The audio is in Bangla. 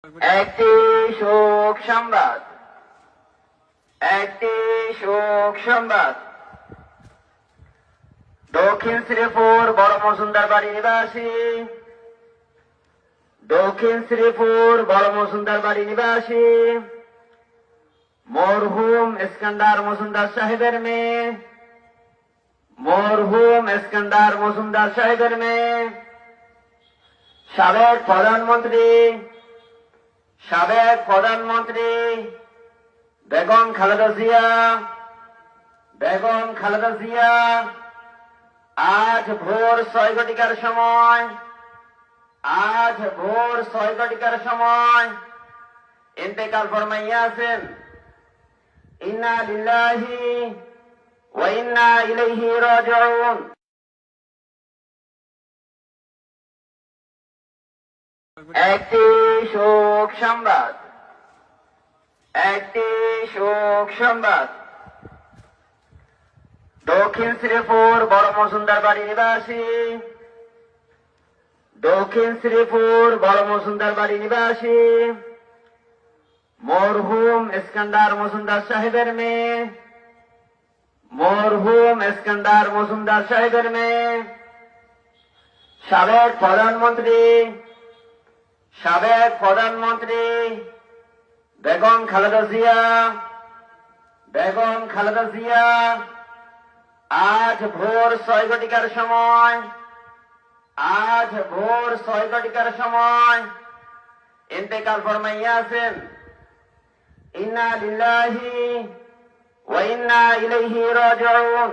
একটি শোক সংবাদ, একটি শোক সংবাদ। দক্ষিণ শ্রীপুর বড় মজুমদার বাড়ি নিবাসী, দক্ষিণ শ্রীপুর বড় মজুমদার বাড়ি নিবাসী মরহুম ইস্কান্দার মজুমদার সাহেবের মেয়ে, মরহুম ইস্কান্দার মজুমদার সাহেবের মেয়ে, সাবেক প্রধানমন্ত্রী বেগম খালেদা জিয়া আজ ভোর 6 ঘটিকার সময় ইন্তেকাল ফরমাইয়াছেন। ইন্না লিল্লাহি ওয়া ইন্না ইলাইহি রাজিউন। একটি শোক সংবাদ, একটি শোক সংবাদ। দক্ষিণ শ্রীপুর বড় মজুমদার বাড়ি নিবাসী, দক্ষিণ শ্রীপুর বড় মজুমদার বাড়ি নিবাসী মরহুম ইস্কান্দার মজুমদার সাহেবের মেয়ে, মরহুম ইস্কান্দার মজুমদার সাহেবের মেয়ে, সাবেক প্রধানমন্ত্রী বেগম খালেদা জিয়া আজ ভোর 6 ঘটিকার সময় ইন্তেকাল ফরমাইয়াছেন। ইন্না লিল্লাহি ওয়া ইন্না ইলাইহি রাজিউন।